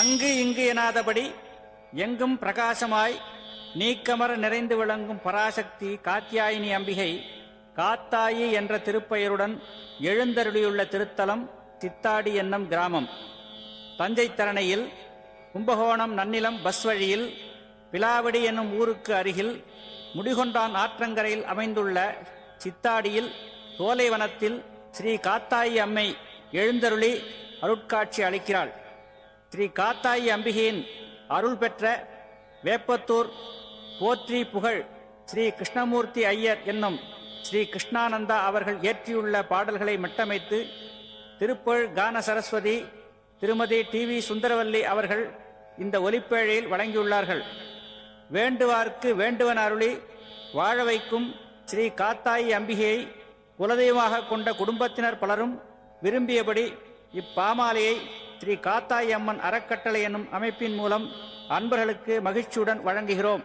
அங்கு இங்கு எனாதபடி எங்கும் பிரகாசமாய் நீக்கமர நிறைந்து விளங்கும் பராசக்தி காத்தியாயினி அம்பிகை காத்தாயி என்ற திருப்பெயருடன் எழுந்தருளியுள்ள திருத்தலம் சித்தாடி என்னும் கிராமம். தஞ்சை தரணையில் கும்பகோணம் நன்னிலம் பஸ் வழியில் பிலாவடி என்னும் ஊருக்கு அருகில் முடிகொண்டான் ஆற்றங்கரையில் அமைந்துள்ள சித்தாடியில் சோலைவனத்தில் ஸ்ரீ காத்தாயி அம்மை எழுந்தருளி அருட்காட்சி அளிக்கிறாள். ஸ்ரீ காத்தாயி அம்பிகையின் அருள் பெற்ற வேப்பத்தூர் போற்றி புகழ் ஸ்ரீ கிருஷ்ணமூர்த்தி ஐயர் என்னும் ஸ்ரீ கிருஷ்ணானந்தா அவர்கள் இயற்றியுள்ள பாடல்களை மட்டமைத்து திருப்புகழ் கான சரஸ்வதி திருமதி டி.வி. சுந்தரவல்லி அவர்கள் இந்த ஒலிப்பேழையில் வழங்கியுள்ளார்கள். வேண்டுவார்க்கு வேண்டுவன் அருளி வாழ வைக்கும் ஸ்ரீ காத்தாயி அம்பிகையை குலதெய்வமாக கொண்ட குடும்பத்தினர் பலரும் விரும்பியபடி இப்பாமாலையை ஸ்ரீ காத்தாயி அம்மன் அறக்கட்டளை என்னும் அமைப்பின் மூலம் அன்பர்களுக்கு மகிழ்ச்சியுடன் வழங்குகிறோம்.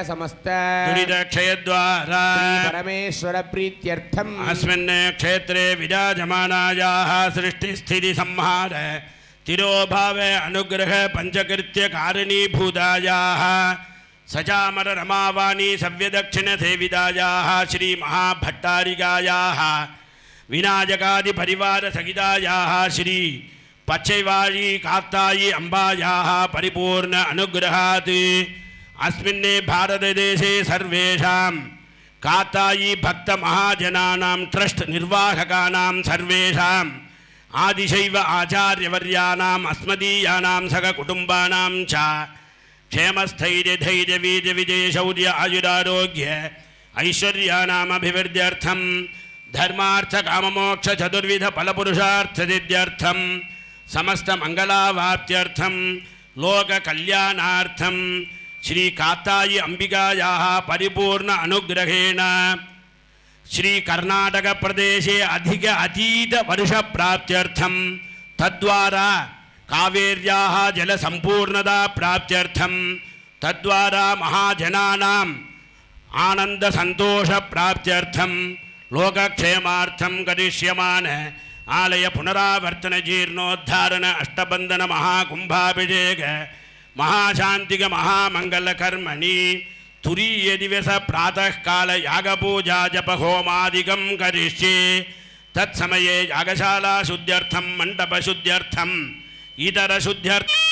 समस्त दुरितक्षयद्वारा परमेश्वर प्रीत्यर्थम अस्मिन् क्षेत्रे विराजमानायाः सृष्टिस्थिति संहार तिरोभावे अनुग्रह पंचकृत्य कारणीभूतायाः सचामर रमावाणी सव्यदक्षिण सेवितायाः श्री महाभट्टारिकायाः विनायकादि परिवार सहितायाः श्री पच्चैवारी कात्तायी अम्बायाः परिपूर्ण अनुग्रहात् अस्मिन्ने भारतदेशे सर्वेषां कात्तायी भक्त महाजनानां ट्रस्ट निर्वाहकानां सर्वेषां आदिशैव आचार्यवर्यानाम् अस्मदीयानां सगकुटुम्बानां च क्षेमस्थैर्य धैर्य वीर्य विजय शौर्य आयुरारोग्य ऐश्वर्यानाम् अभिवृद्ध्यर्थं धर्मार्थ काममोक्ष चतुर्विध फलपुरुषार्थ सिद्ध्यर्थं समस्त मंगलावाप्त्यर्थं लोक कल्याणार्थं श्री कात्तायी अंबिकायाः परिपूर्ण अनुग्रहेण श्री कर्नाटक प्रदेशे अधिक अतीत वर्ष प्राप्त्यर्थं तद्वारा कावेर्याः जलसम्पूर्णता प्राप्त्यर्थं तद्वारा महाजनानाम् आनन्दसन्तोषप्राप्त्यर्थं लोकक्षेमार्थं करिष्यमान आलय पुनरावर्तन जीर्णोद्धारण अष्टबन्धन महाकुम्भाभिषेक महाशान्तिक महामङ्गलकर्मणि तुरीय दिवस प्रातःकाल यागपूजा जप होमादिकं करिष्ये तत्समये यागशाला शुद्ध्यर्थं मण्डप शुद्ध्यर्थं इतर शुद्ध्यर्थं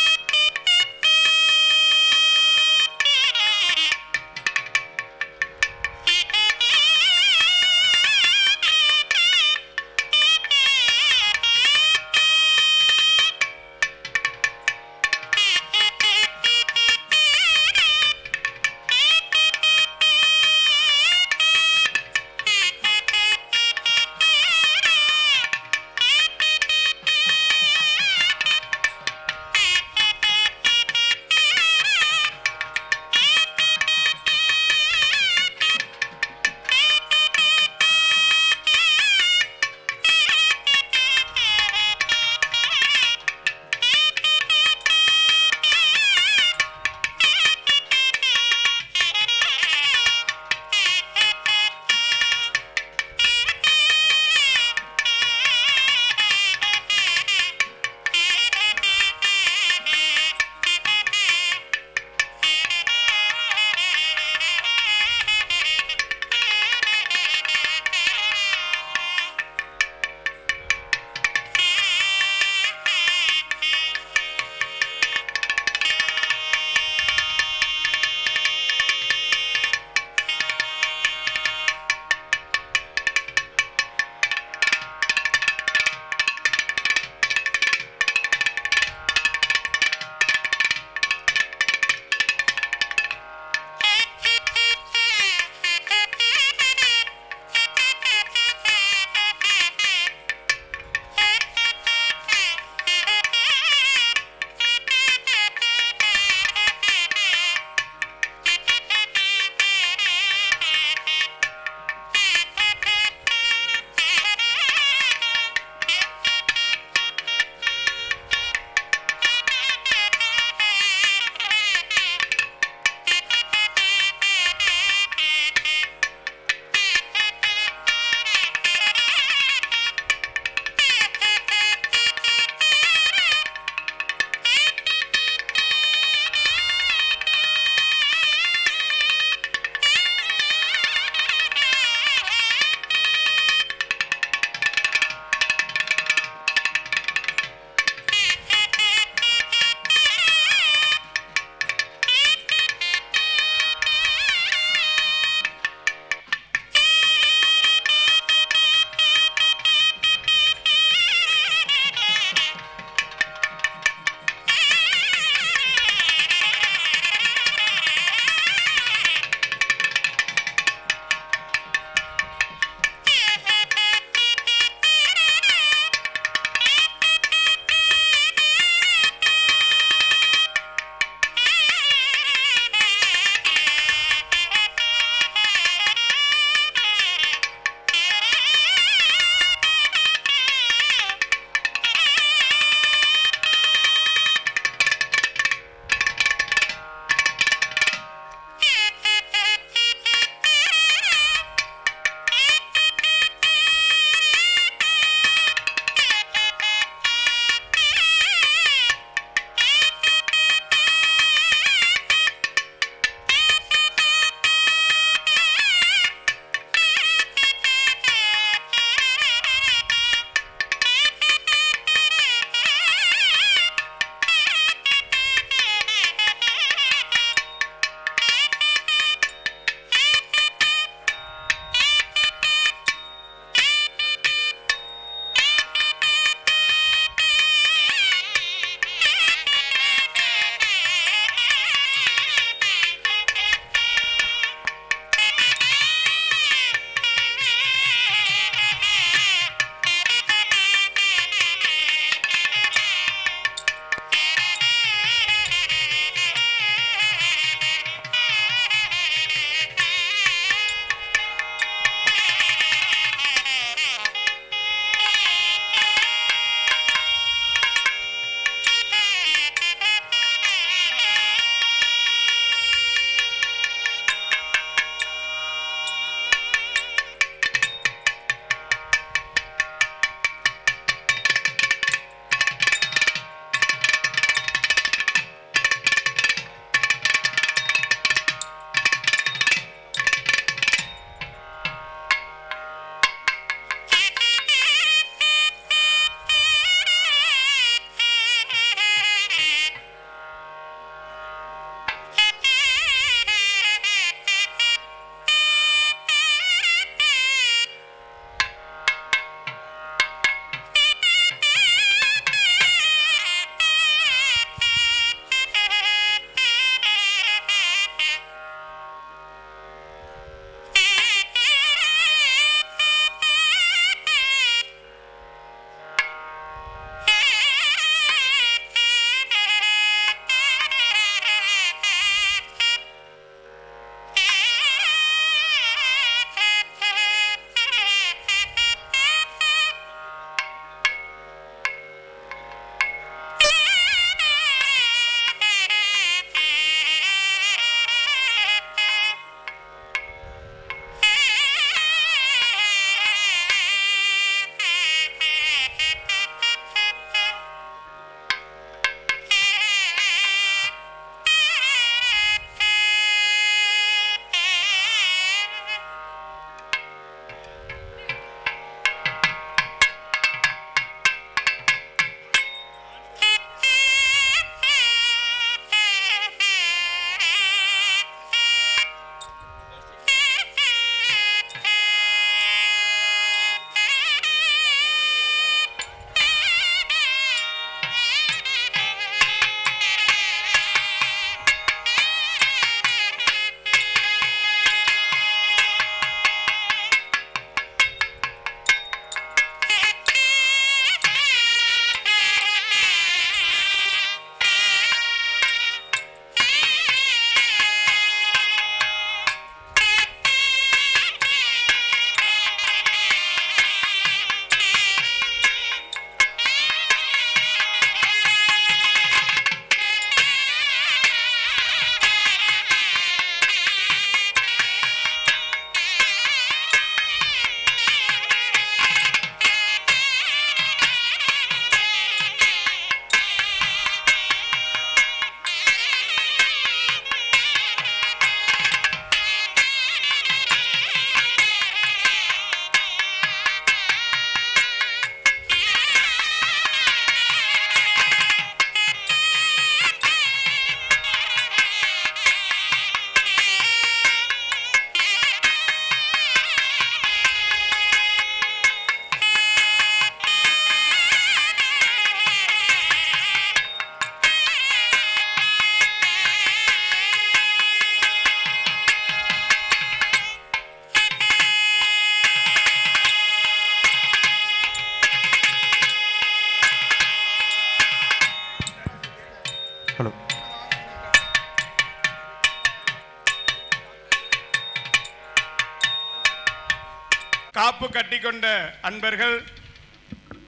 காப்பு கட்டிக்கொண்ட அன்பர்கள்,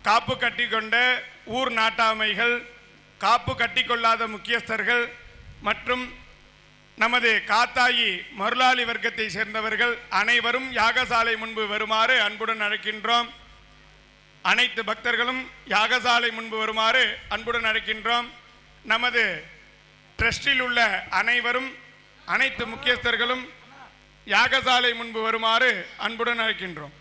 காப்பு கட்டிக்கொண்ட ஊர் நாட்டாமைகள், காப்பு கட்டிக்கொள்ளாத முக்கியஸ்தர்கள் மற்றும் நமது காத்தாயி மருளாளி வர்க்கத்தை சேர்ந்தவர்கள் அனைவரும் யாகசாலை முன்பு வருமாறு அன்புடன் அழைக்கின்றோம். அனைத்து பக்தர்களும் யாகசாலை முன்பு வருமாறு அன்புடன் அழைக்கின்றோம். நமது ட்ரஸ்டில் உள்ள அனைவரும், அனைத்து முக்கியஸ்தர்களும் யாகசாலை முன்பு வருமாறு அன்புடன் அழைக்கின்றோம்.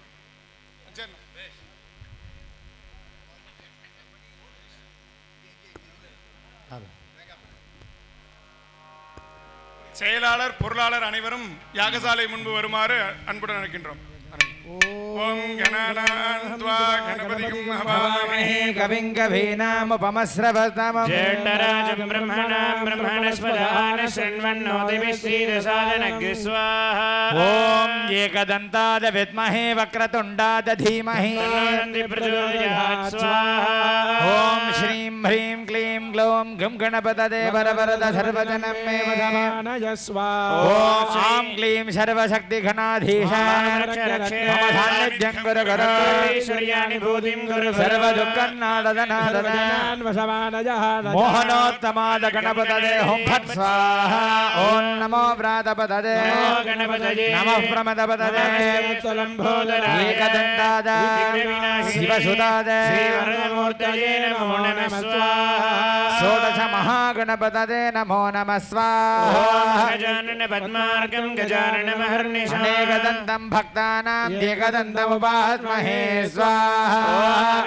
செயலாளர், பொருளாளர் அனைவரும் யாகசாலை முன்பு வருமாறு அன்புடன் அழைக்கின்றோம். ஓம் கணநாத்வா கணபதியும் ஹவாமஹே கவிங் கவீனாமுபமஸ்ரவஸ்தமம் ஜேஷ்டராஜம் பிரம்மணாம் பிரம்மணஸ்பதான ஷண்வன்னோதிபிஸ்ரீதசாதனக் ஸ்வாஹா. ஓம் ஏகதந்தாத வித்மஹே வக்ரதுண்டாத தீமஹி தன்னோநந்தி பிரச்சோதயாத் ஸ்வாஹா. ஓம் ஸ்ரீம் ஹ்ரீம் க்ளீம் க்ளௌம் கம் கணபததே வரவரத சர்வஜனம் மே வதமானய ஸ்வாஹா. ஓம் ஆம் க்ளீம் சர்வசக்தி கணாதீஷ மம சாநித்யம் குரு குரு ஐஸ்வர்யாணி பூதிம் குரு सर्वदुःखन्नादनादनान् मोहनोत्तमाद गणपतये हुं फट् स्वाहा. ओम नमो व्रातपतये नमः प्रमदपतये एकदन्ताद शिवसुताद नमो नमः स्वाहा. षोडश महागणपतये नमो नमः स्वाहा. गजानन पद्मार्कं गजानन महर्निशम् अनेकदन्तं भक्तानां एकदन्तमुपास्महे स्वाहा.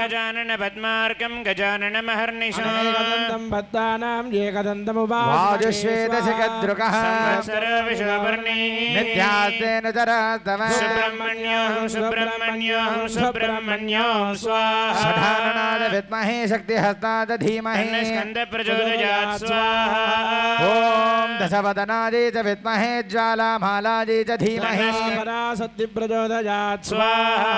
गजानन पद्मार्कं गजानन महर्निशम् अनेकदन्तं भक्तानां एकदन्तमुपास्महे वाजुश्वेतशिखद्रुकः सर्वविश्वपर्णी नित्यास्तेन चरास्तव सुब्रह्मण्योऽहं सुब्रह्मण्योऽहं सुब्रह्मण्योऽहं स्वाहा. षडाननाद विद्महे शक्तिहस्ताद धीमहि स्कन्द प्रचोदयात् स्वाहा. ओम दशवदनादि च विद्महे ज्वालामालादि च धीमहि पराशक्ति प्रचोदयात् स्वाहा.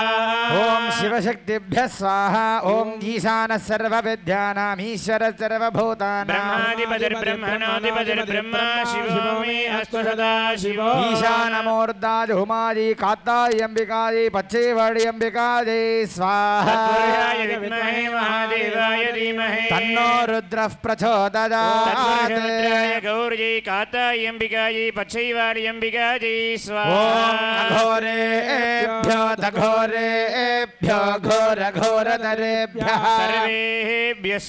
ओम शिवशक्तिभ्यः स्वाहा. ओम ईशानः सर्वविद्यानाम् ईश्वरः सर्वभूतानां ब्रह्माधिपतिर्ब्रह्मणोऽधिपतिर्ब्रह्मा शिवो मे अस्तु सदा शिवो. ईशानमूर्धाजुहुमादि कात्तायि अंबिकादि पच्चेवाडि अंबिकादि स्वाहा. तत्पुरुषाय विद्महे महादेवाय धीमहि तन्नो रुद्रः प्रचोदयात्. तत्पुरुषरुद्राय गौर्यै काताय अंबिकायै पच्चैवाडि अंबिकायै स्वाहा. ओम अघोरेभ्यो दघोरेभ्यो घोर घोरतरेभ्यः सर्वेभ्यः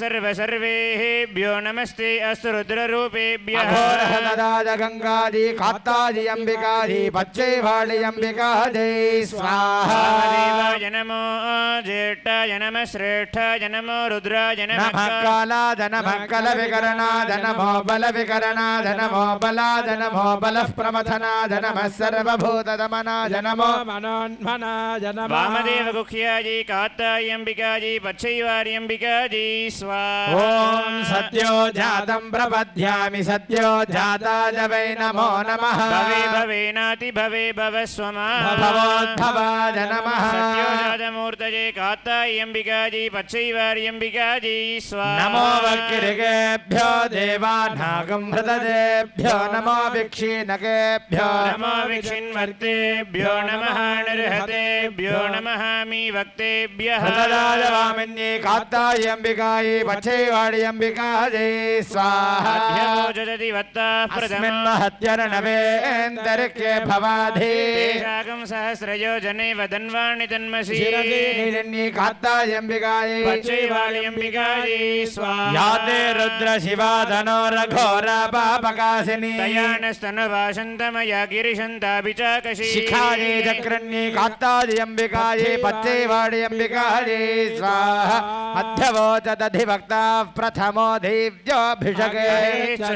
सर्वेभ्यो नमस्ते अस्तु रुद्ररूपेभ्यः. अघोरहतराज गंगादि कात्तादि अंबिकादि पच्चैवाडि अंबिकादि स्वाहा. देवाय नमो ज्येष्ठाय नमः श्रेष्ठाय नमो रुद्राय नमः नमः कालाद नमः कलविकरणाद नमो बलविकरणाद नमो बलाद नमो बलः प्रमथनाद नमः सर्वभूतदमनाद नमो मनोन्मनाय नमः. वामदेव गुह्यायै कात्ताय अंबिकायै पच्चैवाडि अंबिकायै स्वाहा. ओम सद्यो जातं प्रपद्यामि सद्यो जाताय वै नमो नमः. भवे भवेनाति भवे भवस्वमा भवोद्भवाय नमः. सत्योजातमूर्तये कात्ताय अंबिकायै पच्चैवाडि अंबिकायै स्वाहा. नमो वक्किरिकेभ्यो देवानागं हृदयेभ्यो नमो विक्षीणकेभ्यो नमो विक्षिन्वर्तेभ्यो नमः निर्हतेभ्यो नमः मी वक्तेभ्यः. हृदयाय वामिन्ये कात्ताय अंबिकायै पच्चैवाडि अंबिकायै स्वाहा. अभ्योजति वत्ताः अस्मिन् प्रथमः महत्यर्णवेन्दरिके भवाधि तेषाकं सहस्रयोजने वदन्वाणि तन्मसि. शिरसिनीलिन्ये कात्ताय अंबिकायै पच्चैवाडि अंबिकायै स्वाहा. याते रुद्र शिवा धनो रघोर पापकाशिनी तयानस्तनुभाषन्तमया गिरिशन्तापि चाकशी. शिखायै चक्रण्ये कात्ताय अंबिकायै पच्चैवाडि अंबिकायै स्वाहा. अध्यवोचदधिभक्ताः प्रथमो देव्योऽभिषके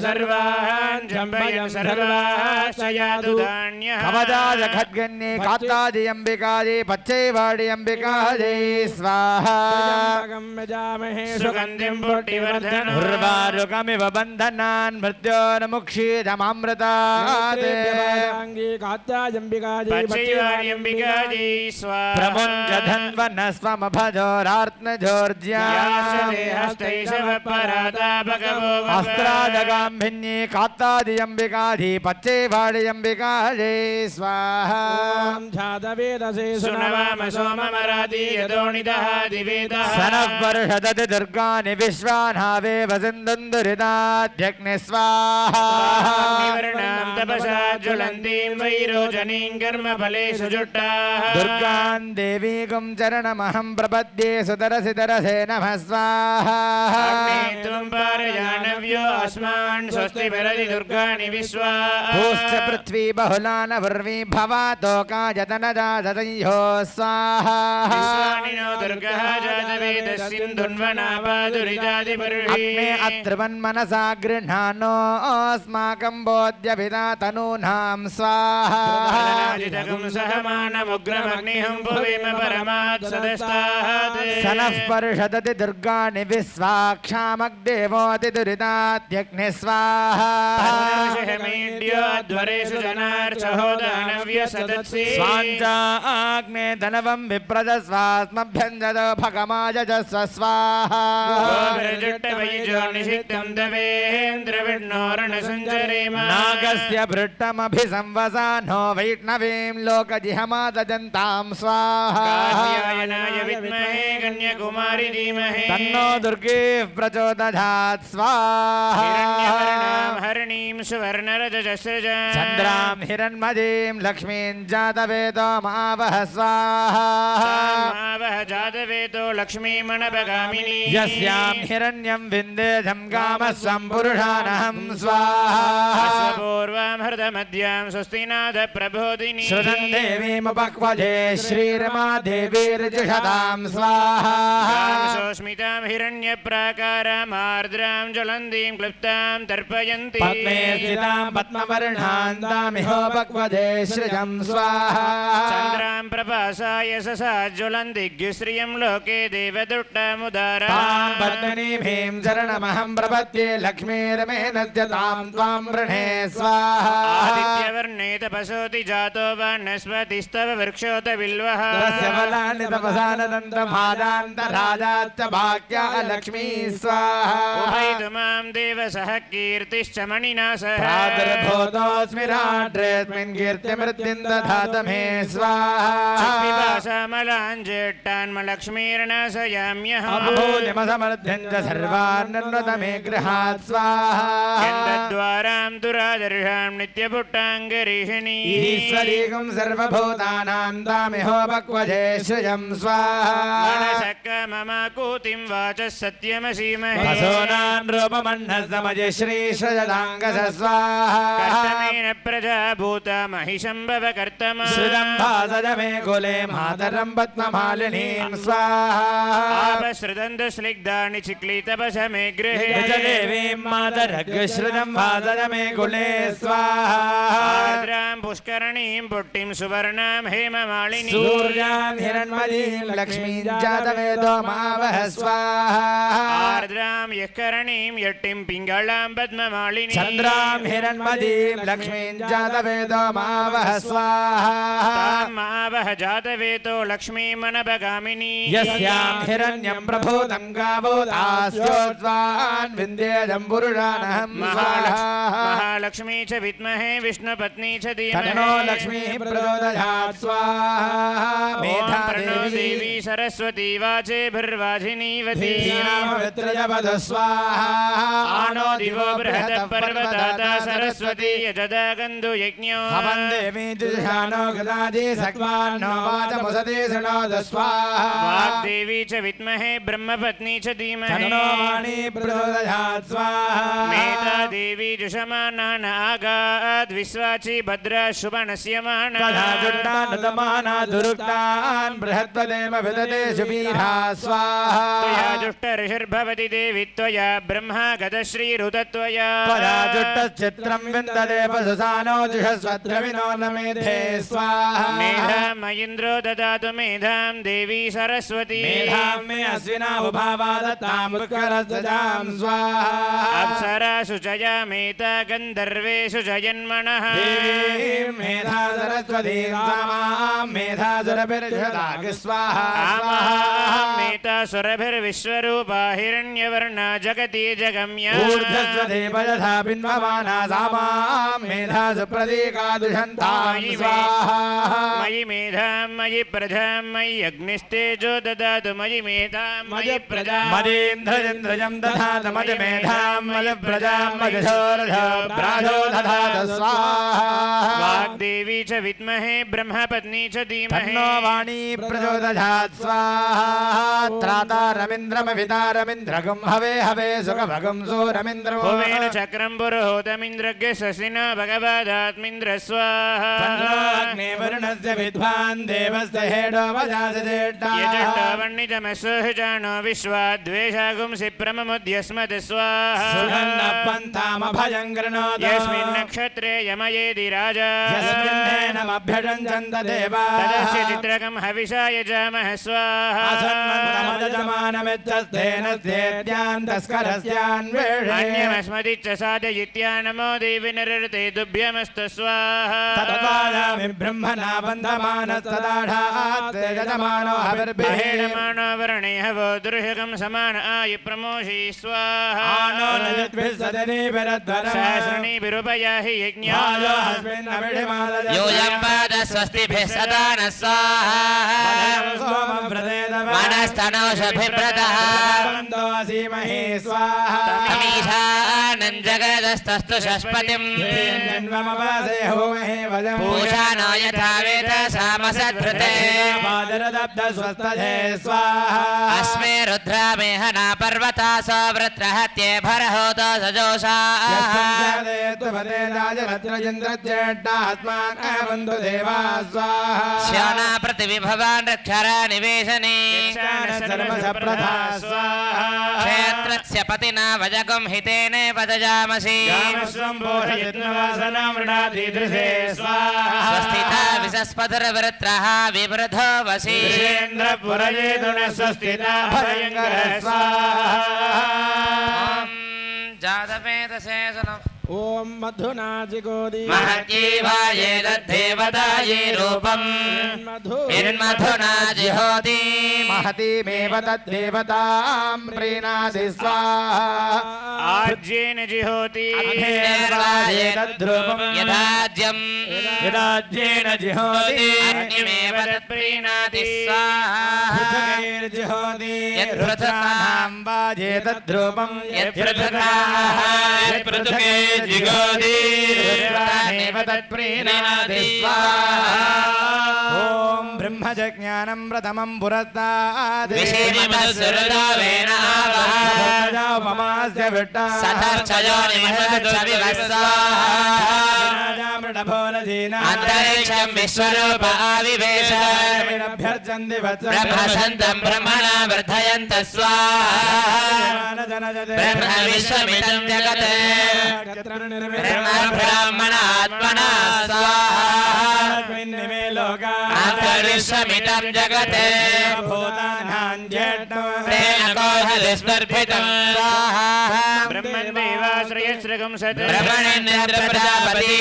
सर्वान् जम्बयन् सर्वाश्च यादुधान्यः. कवचाय खड्गन्ये कात्ताय अंबिकायै पच्चैवाडि अंबिकायै स्वाहा. यजामहे सुगन्धिं पुष्टिवर्धनम् उर्वारुकमिव बन्धनान् मृत्योर्मुक्षीदमृतात् पचैवार्यम्बिकायै स्वाहा प्रमुञ्जधन्वनस्वमभजोरार्त्नजोर्ज्या अस्त्रादगाम्भिन्ये कात्तादियम्बिकाधि पच्चैवाडियम्बिकायै स्वाहा जातवेदसे सुनवाम सोममरादि यदोनिदः दिवेदः सनः वर्षदति दुर्गानि विश्वानावे वसिन्दुन्दुरिताध्यग्नि स्वाहा निवर्णां तपसा ज्वलन्तीं वैरोचनीं कर्मफलेषु जुष्टाः दुर्गान् देवीकुं चरणमहं प्रपद्ये सुतरसि तरसे नमः स्वाहा त्वं पारयानव्यो अस्मान् स्वस्ति भरति दुर्गाणि विश्वा भूश्च पृथ्वी बहुलान वर्वी भवातोकायतनजा ददयो स्वाहा विश्वानिनो दुर्गः जातवेदस्सिन्धुन्वनापादुरितादिपर्हि अग्ने अत्रिवन्मनसा गृह्णानोऽस्माकं बोध्यभिदा तनूनां स्वाहा जितकं सहमानमुग्रमग्निहं भुवेम परमात् सदस्तात् सनः पर्षदति दुर्गाणि विश्वाक्षामग्देवोऽतिदुरितात्यग्नि स्वाहा ध्वरेषु जनार्चहोदानव्य सदत्सि स्वाञ्चाग्ने धनवं विप्रजस्वास्मभ्यञ्जदो भगमाजस्व स्वाहा निषिक्तं दवेन्द्रविष्णोरणसञ्चरेम नागस्य भृट्टमभिसंवसानो वैष्णवीं लोकजिहमादजन्तां स्वाहा कात्यायनाय विद्महे कन्याकुमारी धीमहि तन्नो दुर्गे प्रचोदयात् स्वाहा हिरण्यवर्णां हरिणीं सुवर्णरजस्रज चन्द्रां हिरण्मदीं लक्ष्मीं जातवेदो मावह स्वाहा वः जातवेदो लक्ष्मीमणपगामिनी यस्यां हिरण्यं विन्देजं कामस्वं पुरुषानहं स्वाहा पूर्वां हृदमध्यां स्वस्तिनाथ प्रबोधिनी श्रुतं देवीमुपक्वजे श्रीरमा देवीर्जुषतां स्वाहा सोऽस्मितां हिरण्यप्राकारामार्द्रां ज्वलन्तीं क्लुप्तां तर्पयन्ति पद्मे स्थितां पद्मवर्णान्तामिहोपक्वजे श्रियं स्वाहा चन्द्रां प्रभासाय ससा ज्वलन्दिग्युश्रियं लोके देवदुट्टामुदारा तां पद्मिनीं चरणमहं प्रपद्ये लक्ष्मीर्मेनद्यतां त्वां वृणे स्वाहा आदित्यवर्णे तपसोति जातो वनस्पतिस्तव वृक्षोत बिल्वः तस्य फलानि तपसानदन्तमादान्तराजाच्च भाग्या लक्ष्मी स्वाहा उभयतु मां देव सह कीर्तिश्च मणिना सह प्रादुर्भूतोऽस्मि राष्ट्रेऽस्मिन् कीर्तिमृत्युं दधात मे स्वाहा पिपासामलाञ्जेट्टान्मलक्ष्मीर्नाशयाम्यहम् अभूतिमसमर्थ्यं च सर्वान्नृत मे गृहात् स्वाहा द्वारां दुरादर्शां नित्यपुट्टाङ्गरीषिणी ईश्वरीकं सर्वभूतानां तामिहोपक्वजे श्रियं स्वाहा ममाकूतिं वाचः सत्यमसीमहे वसूनां रूपमन्नस्तमजे श्रीश्रजदाङ्गस स्वाहा कर्तमेन प्रजा भूता महिषम्भव कर्तमा श्रितं भासज मे कुले मातरं पद्ममालिनीं स्वाहा आपसृदन्तु स्निग्धानि चिक्लितपस मे गृहे देवीं मातरग्श्रितं भासज मे कुले स्वाहा आर्द्रां पुष्करणीं पुट्टिं सुवर्णां हेममालिनी सूर्यां हिरण्मयीं लक्ष्मीं जातवेदो मावह स्वाहा आर्द्रां यःकरणीं यट्टिं पिङ्गलां पद्ममालिनी चन्द्रां हिरण्मयीं लक्ष्मीं जातवेदो मावह स्वाहा तां मावह जातवेदो लक्ष्मीमनपगामिनी यस्यां हिरण्यं प्रभूतं गावो दास्योद्वान् विन्देजं पुरुषानहं महालक्ष्मी च विद्महे विष्णुपत्नी च तन्नो धीमहि लक्ष्मीः प्रचोदयात् स्वाहा मेधा देवी सरस्वती वाचे भर्वाजिनीवती पवित्रजपद स्वाहा आनो दिवो बृहतः पर्वताता सरस्वती यजदा गन्धु यज्ञो हवं देवी जुषानो गदाजी सक्वान्नो वाचमुसते शृणोद स्वाहा वाग्देवी च विद्महे ब्रह्मपत्नी च धीमहि तन्नो वाणी प्रचोदयात् स्वाहा मेधा देवी जुषमानान आगाद् विश्वाची भद्रा शुभनस्य माना तथा जुट्टानुतमाना दुरुक्तान् बृहत्वदेव विदते शुभीरा स्वाहा दुष्ट ऋषिर्भवति देवि त्वया ब्रह्मा गतश्रीरुतत्वया त्वयाजुष्टश्चित्रं विन्दते पशुसानो जुषस्वद्रविनो न मेधे स्वाहा मेधां मयिन्द्रो ददातु मेधां देवी सरस्वती मेधां मे अश्विना उभावा दत्तां उत्करसजां स्वाहा अप्सरासु च यामेता गन्धर्वेषु च जन्मनः देवीं मेधा सरस्वतीं समां मेधासुरभिर्षदाग स्वाहा मेतासुरभिर्विश्वरूपा हिरण्यवर्णा जगति जगम्या ऊर्ध्वस्वदेव यथा बिन्वमाना सामां मेधासु प्रतीका दुषन्तां स्वाहा मयि मेधां मयि प्रजां मयि अग्निस्तेजो ददातु मयि मेधां मयि प्रजां मदीन्द्रजं दधातु मज मेधां मज प्रजां मजशोरधो दधातु स्वाहा वाग्देवी च विद्महे ब्रह्मपत्नी च धीमहि तन्नो वाणी प्रचोदयात् स्वाहा त्रातारमिन्द्रमभितारमिन्द्रगं हवे हवे सुखभगं सूरमिन्द्रो भुवेन चक्रं पुरोहोतमिन्द्रज्ञ शशिनो भगवदात्मिन्द्र स्वाहा अग्निवर्णस्य विद्वान् देवस्य हेडो वजास यजष्टावण्णितमसुः जानो विश्वाद्वेषागुंसि प्रममुद्यस्मत् स्वाहा सुगन्धपन्थामभयङ्करणोद यस्मिन् नक्षत्रे यमयेदि राजा यस्मिन्नेनमभ्यजञ्जन्त देवा तदस्य चित्रकं हविषा यजामः स्वाहा असन्मतमजमानमित्यस्तेन स्येद्यान् तस्करस्यान्वेषे अन्यमस्मदिच्च साधयित्या नमो देवि नरर्ते तुभ्यमस्तु स्वाहा तत्पादामि ब्रह्मणा बन्धमानस्तदाढात् यजमानो हविर्भिर्माणो वर्णे हवो दुर्हकं समान आयु प्रमोषि स्वाहा आनो नयद्भिस्सदनीभिरध्वरम् सहस्रणीभिरुपया हि यज्ञा यूयं पाद स्वस्तिभिः सदा नः स्वाहा मनस्तनोषभिव्रतः तमीशानं जगदस्तस्तु शश्पतिम् पूषानो यथा वेद सामसद्भृते अस्मे रुद्रा मेहना पर्वता सवृत्रहत्ये भरहोतो सजोषा श्याना प्रतिविभवान् रक्षरा निवेशने क्षेत्रस्य पतिना वजगुं हितेने वदजामसि स्वस्थिता विशस्पतिर्वृत्रः विवृधो वसि जातवेदशेषनम् ओम मधुनाजिगोदी महत्येवाये तद्धेवताये रूपम् यन्मधुना जिहोति महतीमेव तद्देवतां प्रीणाति स्वाहा आज्येन जिहोति निर्वाये तद्रूपम् यदाज्यम् यदाज्येन जिहोति अग्निमेव तत्प्रीणाति स्वाहा पृथगैर्जिहोति यत्पृथकानां वाजे तद्रूपम् यत्पृथकाः यत्पृथगे जिगोति रुद्रानेव तत्प्रीणाति स्वाहा ॐ ब्रह्मजज्ञानं प्रथमं पुरस्तात् विषेमतसुरदावेन ममास्य विट्टा अन्तरिक्षं विश्वरूप आविवेश ब्रह्मसन्तं ब्रह्मणा वर्धयन्तः स्वाहा ब्रह्म विश्वमिदं जगत् ब्रह्मब्राह्मणात्मना स्वाहा अन्तरिक्षमिदं जगत् तेन कोहलिस्पर्भितं स्वाहा ब्रह्मन् देवाश्रयश्रगं सत् ब्रह्मणेन्द्र प्रजापति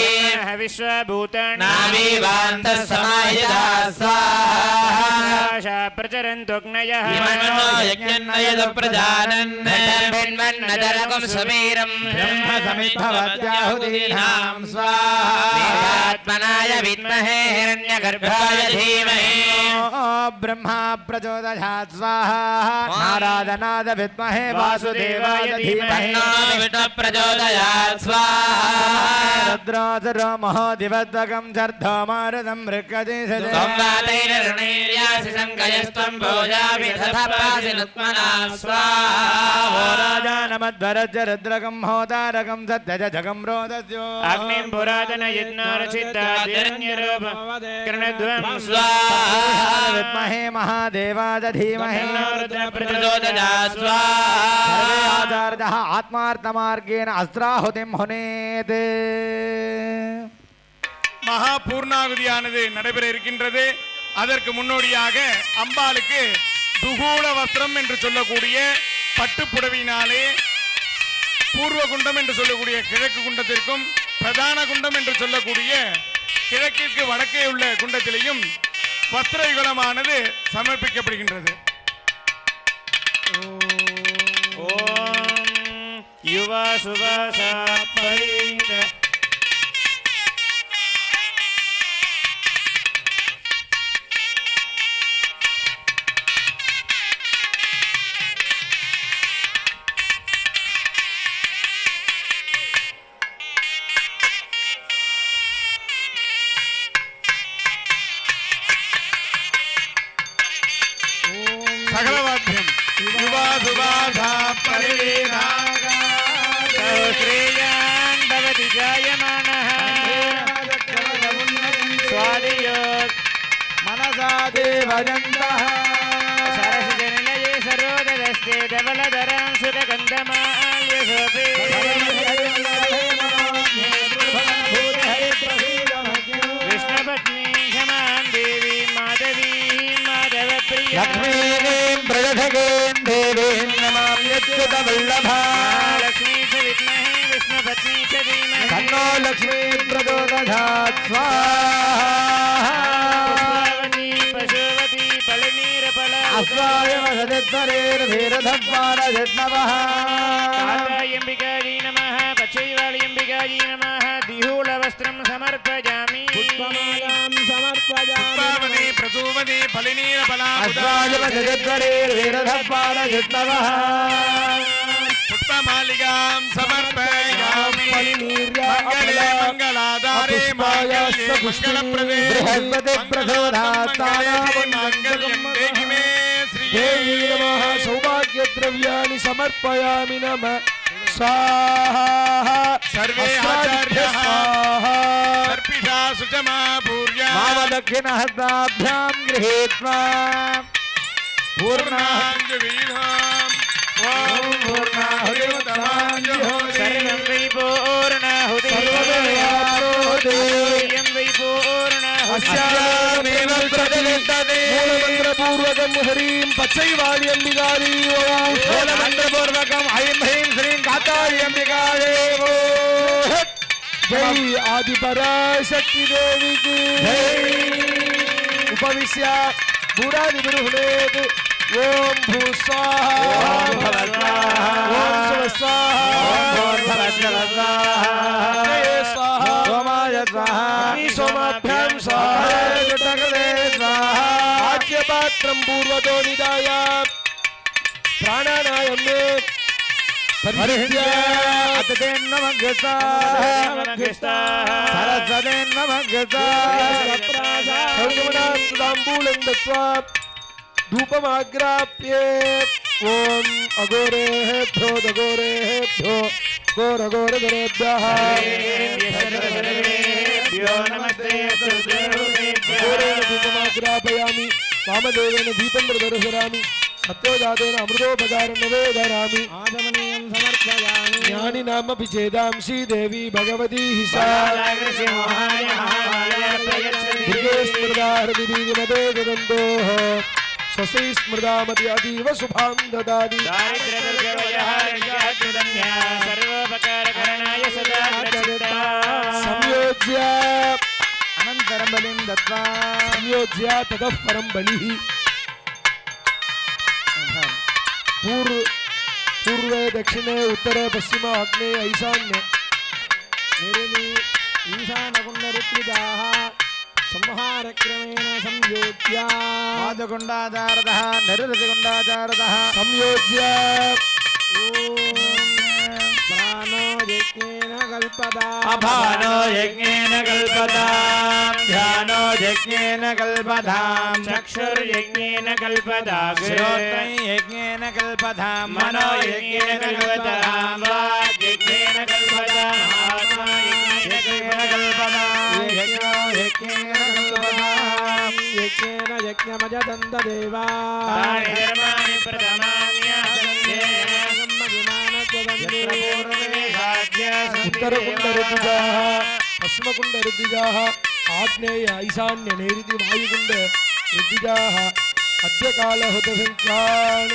विश्वभूतानि नावीवान्तः समाहिता स्वाहा प्रचरन्तोऽग्नयः इमन्नो यज्ञन्नयद प्रजानन् भिन्वन्नदरगुं सुवीरम् ब्रह्मसमिद्भवत्याहुतीनां स्वाहा आत्मनाय विद्महे हिरण्यगर्भाय धीमहि ब्रह्मा प्रचोदयात् स्वाहा नारायणाय विद्महे वासुदेवाय धीमहि तन्नो विष्णु प्रचोदयात् स्वाहा रुद्रासुरो महादिवद्वकं चर्धमारुतं मृक्कदेशजे संवादैररुणैर्यासि सङ्गयस्त्वं भोजामि तथा पासि नुत्मना स्वाहा राजानमध्वरज रुद्रकं होतारकं सत्यजगं रोदस्यो अग्निं पुरातन यज्ञारचित्तादिरण्यरूप कृणध्वं स्वाहा विद्महे महादेवाय धीमहि रुद्र प्रचोदयात् स्वाहा सर्वे आचार्यः आत्मार्थमार्गेण अस्त्राहुतिं हुनेत् மகா பூர்ணாகுதியானது நடைபெற இருக்கின்றது. அதற்கு முன்னோடியாக அம்பாளுக்கு துகூல வஸ்திரம் என்று சொல்லக்கூடிய பட்டுப்புடவினாலே பூர்வ குண்டம் என்று சொல்லக்கூடிய கிழக்கு குண்டத்திற்கும் பிரதான குண்டம் என்று சொல்லக்கூடிய கிழக்கிற்கு வடக்கே உள்ள குண்டத்திலேயும் வஸ்திர யுகலமானது சமர்ப்பிக்கப்படுகின்றது. ஓம் யுவா சுவாசா பரித சகலவாத்தியம் யுவா சுவாசா பரிவேதாக श्रेयान् भवति जायमानः स्वादियोत् मनसा देवयन्तः सरसिजनिलये सरोदरस्ते धवलधरां सुरगन्धमाल्यशोभे विष्णुपत्नी क्षमां देवी माधवी माधवप्रिया लक्ष्मीं प्रजठगें देवीं नमाम्यच्युतवल्लभा लक्ष्मी च विद्महे विष्णुपत्नी च धीमहि तन्नो लक्ष्मी प्रचोदयात् स्वाहा पुष्पावती पशुवती फलनीरफला अस्वाय वसतिध्वरेर्भीरधप्पारजट्नवः कातायम्बिकायै नमः पचैवालयम्बिकायै नमः दिहूलवस्त्रं समर्पयामि புஷ்பாவதி பிரசூவதி பலிநீர अस्वाय वसतिध्वरेर्भीरधप्पारजट्नवः पुष्पमालिकां समर्पयामि मङ्गले मङ्गलाधारे माङ्गल्ये मङ्गलप्रदे बृहस्पति प्रचोदयात् मङ्गल्यं देहि मे देवी श्रिये नमः सौभाग्यद्रव्याणि समर्पयामि नमः स्वाहा सर्वे अस्मद्भ्यः आचार्याः स्वाहा सर्पिषा सुषमा भूर्या वामदक्षिणहस्ताभ्यां गृहीत्वा पूर्णाञ्जवीधाम् ॐ पूर्णाहुतिमुतमाञ्जुहोति सर्वं वै पूर्णाहुतिः सर्वमेवाप्नोति सर्वं वै पूर्णाहुतिः अस्यामेव प्रतिष्ठते मूलमन्त्रपूर्वकं हरीं पचैवाण्यम्बिकायै मूलमन्त्रपूर्वकम् ऐं ह्रीं श्रीं कातायम्बिकायै जय आदिपराशक्ति देवी की उपविश्य बुरादिबुरुहुनेत् ओम भूस्वाहा ओम भवस्वाहा ओम शिवस्वाहा ओम भवस्वाहा स्वाहा सोमाय स्वाहा सोमाभ्यां स्वाहा जटकले स्वाहा आज्यपात्रं पूर्वतो निदाय प्राणानायम्ये परिह्य अततेन नमः सरस्वतेन नमः ताम्बूलं दत्त्वा धूपमाग्राप्ये ओम अघोरेभ्यो दघोरेभ्यो घोरघोरघोरेभ्यः सर्वसर्वेभ्यो नमस्ते घोरेण धूपमाग्रापयामि वामदेवेन दीपं प्रदर्शयामि सत्योजातेन अमृतोपचारं निवेदयामि आचमनीयं समर्पयामि ज्ञानिनामपि चेदांसि देवी भगवती हि सा दुर्गे स्मृता हृदिबीजमते गदन्तोः स्वस्ति स्मृतामति अतीव शुभां ददाति सर्वोपकारकरणाय सदा संयोज्य अनन्तरं बलिं दत्त्वा संयोज्य ततः परं बलिः पूर्वे दक्षिणे उत्तरे पश्चिम आग्नेय ईशान्य ईशानकुण्डरुत्विजाः संहारक्रमेण संयोज्य पादकुण्डाचारतः निरुतिकुण्डाचारतः संयोज्य अभानो यज्ञेन कल्पताम् ध्यानो यज्ञेन कल्पताम् चक्षुर्यज्ञेन कल्पताम् श्रोत्रं यज्ञेन कल्पताम् मनो यज्ञेन कल्पताम् वाग्यज्ञेन कल्पताम् आत्मा यज्ञेन कल्पताम् यज्ञो यज्ञेन कल्पताम् यज्ञेन यज्ञमजदन्तदेवा तानि धर्माणि उत्तरकुण्डऋतुजाः पश्चिमकुण्डऋतुजाः आग्नेय ईशान्य नैऋति वायुकुण्ड ऋतुजाः अद्य कालहुतसङ्ख्यान्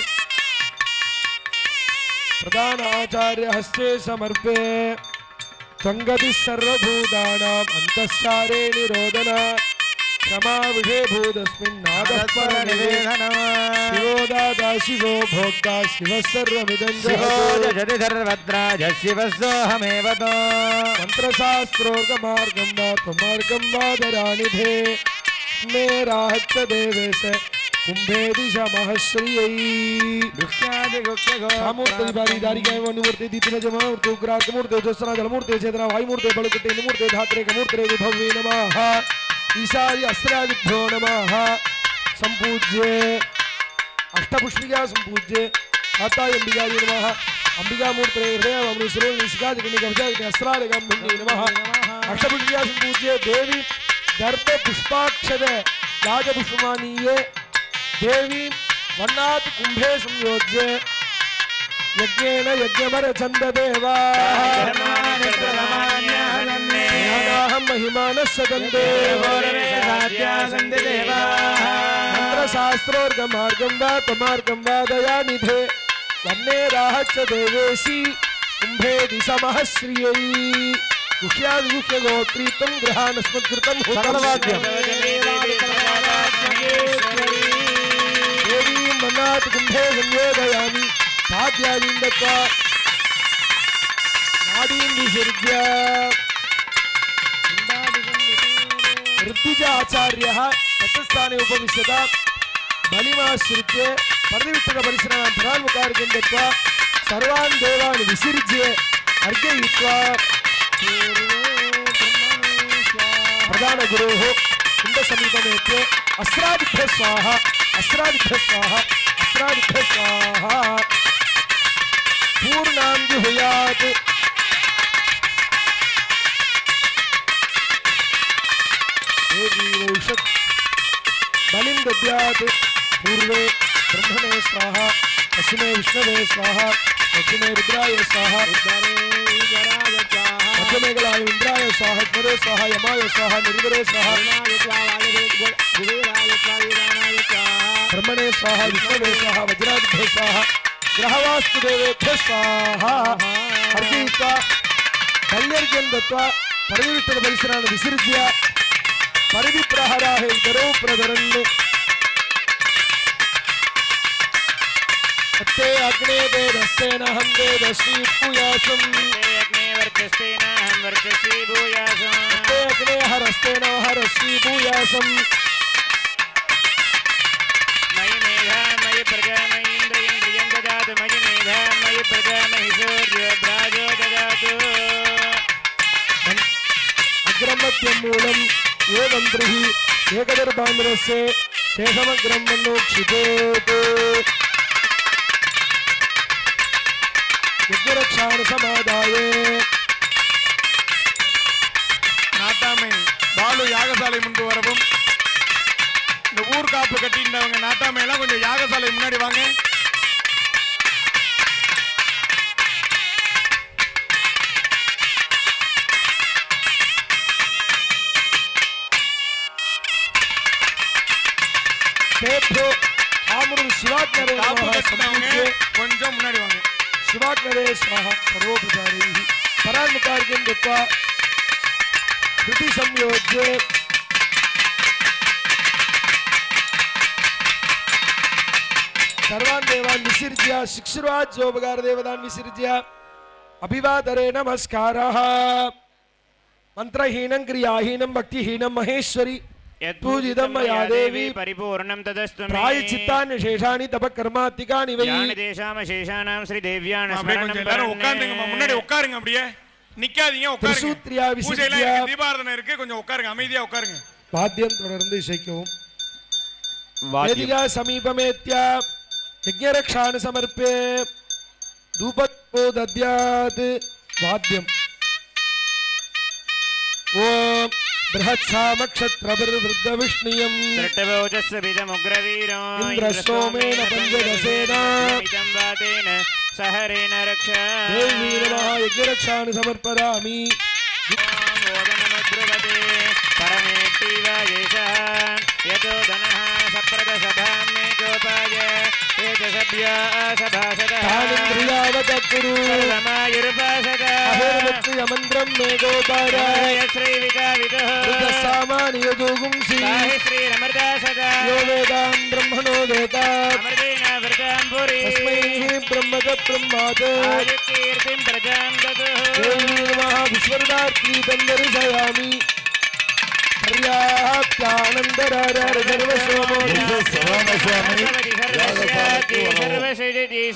प्रधान आचार्य हस्ते समर्पे त्वङ्गतिः सर्वभूतानाम् अन्तःसारे निरोधन क्षमा विषयभूतस्मिन्नादःपरनिवेदनम् शिवो दाता शिवो भोक्ता शिवः सर्वमिदं जगत् जति सर्वत्र शिवः सोऽहमेव तो मन्त्रशास्त्रोर्गमार्गं वा त्वमार्गं वा दरानिधे मे राहच्च देवेश कुम्भे दिशमः श्रियै मूर्ति बारीदारिकाय वनुमूर्ति दीपिनजमूर्ति उग्रार्कमूर्ति ज्योत्सनाजलमूर्ति चेतना वायुमूर्ति बलुकटे निमूर्ति धात्रे कमूर्ते विभवे नमः ईशाय अस्त्रादिभ्यो नमः संपूज्ये अष्टपुष्पिका संपूज्ये आताय अंबिकाय नमः अंबिकामूर्ते हृदयमृतसरो निशिकाजगनिकवचाय अस्त्रादिकं नमः अष्टपुष्पिका संपूज्ये देवी दर्भ पुष्पाक्षद राजपुष्पमानीये देवी वर्णात् कुंभे संयोज्य यज्ञेन यज्ञमरचन्ददेवा ज्ञानाहं महिमानः सदन्ते मन्त्रशास्त्रोर्गमार्गं वा त्वमार्गं वा दयानिधे वन्ने राहच्च देवेशी कुम्भे दिशमः श्रियै गुह्यादिगुह्यगोत्रीतं गृहानस्मत्कृतं हुतवाद्यम् देवी मन्नात् कुम्भे संयोजयामि भाग्यादीं दत्त्वा नाडीं विसृज्य ऋद्विज आचार्यः तत्स्थाने उपविशत बलिमाश्रित्य परिविष्टपरिसरान् धरान्मुखार्घ्यं दत्त्वा सर्वान् देवान् विसृज्य अर्घयित्वा प्रधानगुरोः कुण्डसमीपमेत्य अस्त्रादिभ्यः स्वाहा अस्त्रादिभ्यः स्वाहा अस्त्रादिभ्यः स्वाहा पूर्णां जुहुयात् देवी औषध बलिं दद्यात् पूर्वे ब्रह्मणे स्वाहा पश्चिमे विष्णवे स्वाहा दक्षिणे रुद्राय स्वाहा मध्यमे गलाय इंद्राय स्वाहा नरे स्वाहा यमाय स्वाहा निर्गरे स्वाहा ब्रह्मणे स्वाहा विष्णवे स्वाहा वज्रादिभ्ये स्वाहा ग्रहवास्तुदेवेभ्यः स्वाहा अर्घयित्वा बल्यर्घ्यं दत्त्वा परिविष्टपरिसरान् विसृज्य परिविप्रहराः इतरो प्रधरन् अत्ते अग्ने वेदस्तेनाहं वेदश्री भूयासम् अग्ने वर्चस्तेनाहं वर्चसी भूयासम् अत्ते अग्ने हरस्तेन हरश्री भूयासम् मयि मेधा मयि प्रजा मयि इन्द्रियं ददातु मयि मेधा मयि प्रजा मयि सूर्यो भ्राजो ददातु अग्रमध्यं मूलम् एवं त्रिः एकदर्भान्द्रस्य शेषमग्रं मन्नोक्षिपेत् यज्ञरक्षान् समादाय நாட்டாமை பாலு யாகசாலை முன்பு வரவும் இந்த ஊர் காப்பு கட்டின்றவங்க நாட்டாமை எல்லாம் கொஞ்சம் யாகசாலை முன்னாடி வாங்க. तेभ्यो आमुरु शिवाग्नरे காப்பு नमः கட்டினவங்க संपूज्य கொஞ்சம் முன்னாடி வாங்க. शिवाग्नरे स्वाहा सर्वोपचारैः परान्मुखार्घ्यं दत्त्वा धृति संयोज्य सर्वान् देवान् विसृज्य शिक्षुराज्योपकार देवतान् विसृज्य अभिवादरे नमस्कारः मंत्रहीनं क्रियाहीनं भक्तिहीनं महेश्वरी पूजितं मया देवी परिपूर्णं तदस्तु मे प्रायश्चित्तानि शेषाणि तपकर्मात्तिकानि वै यानि तेषामशेषाणां श्रीदेव्यान् அப்படியே கொஞ்சம் எல்லாரும் உட்காருங்கம்மா, முன்னாடி உட்காருங்க. அப்படியே நிக்காதீங்க, திரிசூத்ரியா உட்காருங்க. பூஜையில விசித்யா. இருக்கு, தீபாராதனை இருக்கு, கொஞ்சம் உட்காருங்க, அமைதியா உட்காருங்க. வாத்தியம் தொடர்ந்து இசைக்கவும். வேதிகா சமீபமேத்யா யஜ்ஞரக்ஷானு சமர்ப்பே தூபோ தத்யாத். வாத்தியம். ஓம் बृहत्सामक्षत्रभिर्वृद्धविष्णुयम् इन्द्रस्तोमेन पञ्चदशेना सहरेण रक्ष देवी नमः यज्ञरक्षाणि समर्पयामि परमेत्तीव येषः यतो धनः सप्रदसभां मे गोपाय एतसभ्या सभासदः तानिन्द्रियावतत्कुरु सर्वमायुरुपासकः अहिर्वृत्तियमन्त्रं मे गोपाय श्रीविकाविदुः रुद्रसामानि यदुगुंसि साहि श्रीरमृतासदा यो वेदां ब्रह्मणो वेदात् अमृतेन वृतां पुरी तस्मै ब्रह्मज ब्रह्मात् आयुकीर्तिं प्रजां ददुः देवी नमः विश्वरदार्त्री तन्दर्शयामि सर्वस्वमो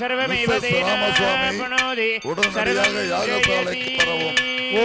सर्वमेव तेनाप्नोति உடனடியாக யாகசாலைக்கு வரவும்